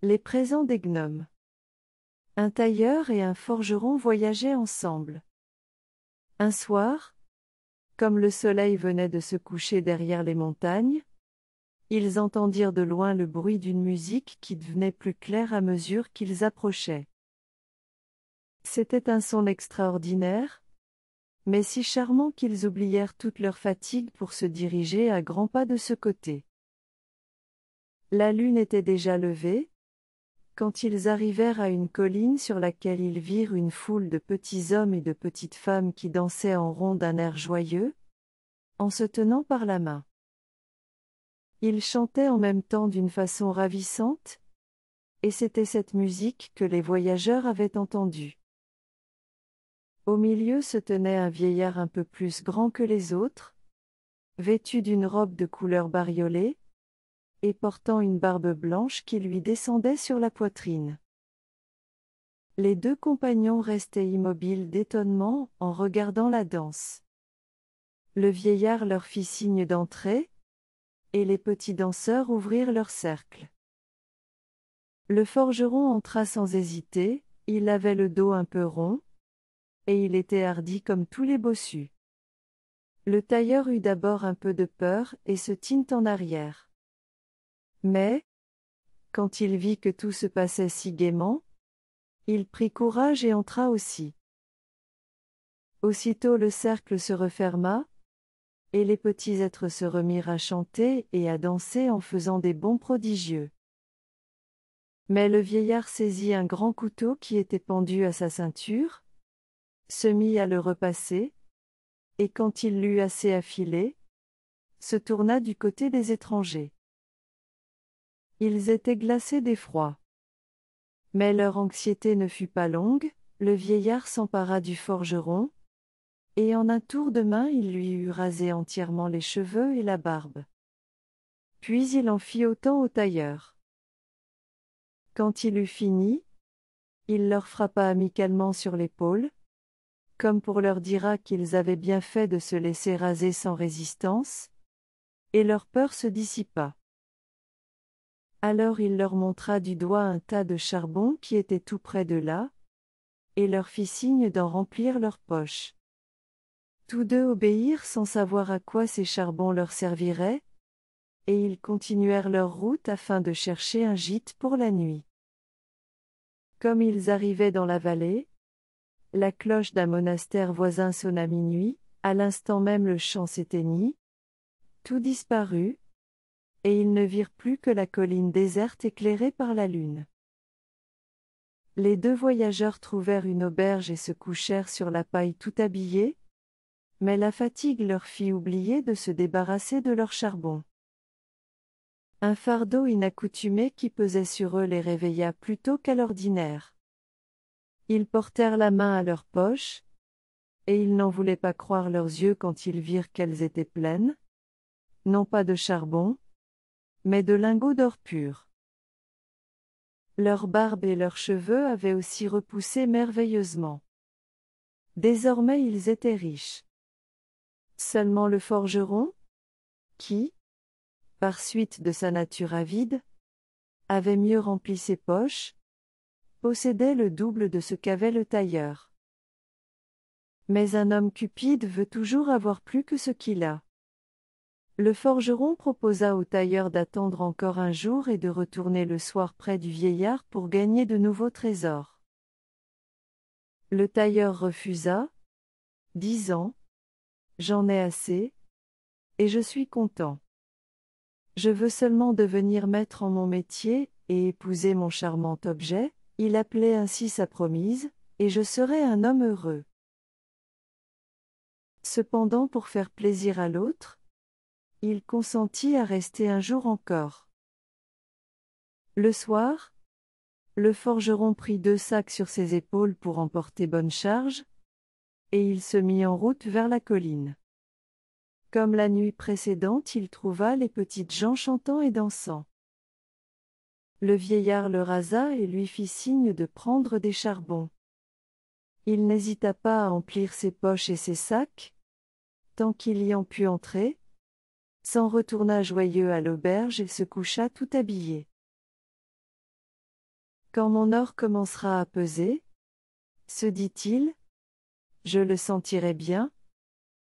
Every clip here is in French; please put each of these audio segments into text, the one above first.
Les présents des gnomes. Un tailleur et un forgeron voyageaient ensemble. Un soir, comme le soleil venait de se coucher derrière les montagnes, ils entendirent de loin le bruit d'une musique qui devenait plus claire à mesure qu'ils approchaient. C'était un son extraordinaire, mais si charmant qu'ils oublièrent toute leur fatigue pour se diriger à grands pas de ce côté. La lune était déjà levée, quand ils arrivèrent à une colline sur laquelle ils virent une foule de petits hommes et de petites femmes qui dansaient en rond d'un air joyeux, en se tenant par la main. Ils chantaient en même temps d'une façon ravissante, et c'était cette musique que les voyageurs avaient entendue. Au milieu se tenait un vieillard un peu plus grand que les autres, vêtu d'une robe de couleur bariolée, et portant une barbe blanche qui lui descendait sur la poitrine. Les deux compagnons restaient immobiles d'étonnement en regardant la danse. Le vieillard leur fit signe d'entrer, et les petits danseurs ouvrirent leur cercle. Le forgeron entra sans hésiter, il avait le dos un peu rond, et il était hardi comme tous les bossus. Le tailleur eut d'abord un peu de peur et se tint en arrière. Mais, quand il vit que tout se passait si gaiement, il prit courage et entra aussi. Aussitôt le cercle se referma, et les petits êtres se remirent à chanter et à danser en faisant des bonds prodigieux. Mais le vieillard saisit un grand couteau qui était pendu à sa ceinture, se mit à le repasser, et quand il l'eut assez affilé, se tourna du côté des étrangers. Ils étaient glacés d'effroi. Mais leur anxiété ne fut pas longue, le vieillard s'empara du forgeron, et en un tour de main il lui eut rasé entièrement les cheveux et la barbe. Puis il en fit autant au tailleur. Quand il eut fini, il leur frappa amicalement sur l'épaule, comme pour leur dire qu'ils avaient bien fait de se laisser raser sans résistance, et leur peur se dissipa. Alors il leur montra du doigt un tas de charbon qui était tout près de là, et leur fit signe d'en remplir leurs poches. Tous deux obéirent sans savoir à quoi ces charbons leur serviraient, et ils continuèrent leur route afin de chercher un gîte pour la nuit. Comme ils arrivaient dans la vallée, la cloche d'un monastère voisin sonna minuit, à l'instant même le chant s'éteignit, tout disparut, et ils ne virent plus que la colline déserte éclairée par la lune. Les deux voyageurs trouvèrent une auberge et se couchèrent sur la paille tout habillés, mais la fatigue leur fit oublier de se débarrasser de leur charbon. Un fardeau inaccoutumé qui pesait sur eux les réveilla plus tôt qu'à l'ordinaire. Ils portèrent la main à leur poche, et ils n'en voulaient pas croire leurs yeux quand ils virent qu'elles étaient pleines, non pas de charbon, mais de lingots d'or pur. Leur barbe et leurs cheveux avaient aussi repoussé merveilleusement. Désormais ils étaient riches. Seulement le forgeron, qui, par suite de sa nature avide, avait mieux rempli ses poches, possédait le double de ce qu'avait le tailleur. Mais un homme cupide veut toujours avoir plus que ce qu'il a. Le forgeron proposa au tailleur d'attendre encore un jour et de retourner le soir près du vieillard pour gagner de nouveaux trésors. Le tailleur refusa, disant : « J'en ai assez, et je suis content. Je veux seulement devenir maître en mon métier, et épouser mon charmant objet, il appelait ainsi sa promise, et je serai un homme heureux. » Cependant pour faire plaisir à l'autre, il consentit à rester un jour encore. Le soir, le forgeron prit 2 sacs sur ses épaules pour emporter bonne charge, et il se mit en route vers la colline. Comme la nuit précédente, il trouva les petites gens chantant et dansant. Le vieillard le rasa et lui fit signe de prendre des charbons. Il n'hésita pas à emplir ses poches et ses sacs, tant qu'il y en put entrer, s'en retourna joyeux à l'auberge et se coucha tout habillé. Quand mon or commencera à peser, se dit-il, je le sentirai bien,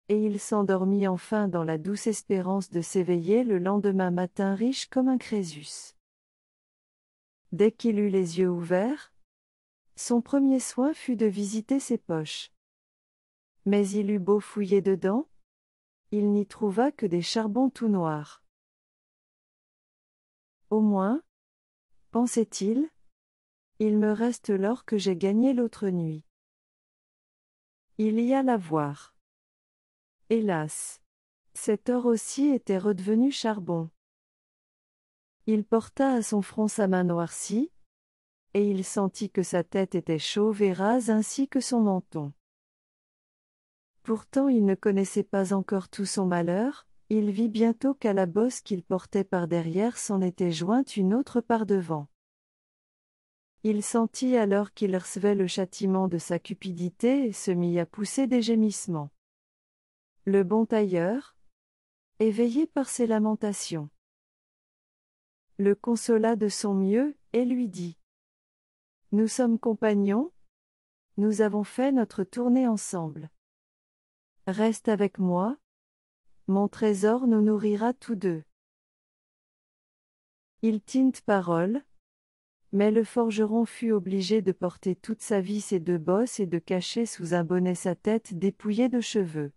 et il s'endormit enfin dans la douce espérance de s'éveiller le lendemain matin riche comme un Crésus. Dès qu'il eut les yeux ouverts, son premier soin fut de visiter ses poches. Mais il eut beau fouiller dedans, il n'y trouva que des charbons tout noirs. Au moins, pensait-il, il me reste l'or que j'ai gagné l'autre nuit. Il y alla voir. Hélas! Cet or aussi était redevenu charbon. Il porta à son front sa main noircie, et il sentit que sa tête était chauve et rase ainsi que son menton. Pourtant il ne connaissait pas encore tout son malheur, il vit bientôt qu'à la bosse qu'il portait par derrière s'en était jointe une autre par devant. Il sentit alors qu'il recevait le châtiment de sa cupidité et se mit à pousser des gémissements. Le bon tailleur, éveillé par ses lamentations, le consola de son mieux, et lui dit : « Nous sommes compagnons, nous avons fait notre tournée ensemble. Reste avec moi, mon trésor nous nourrira tous deux. » Il tint parole, mais le forgeron fut obligé de porter toute sa vie ses deux bosses et de cacher sous un bonnet sa tête dépouillée de cheveux.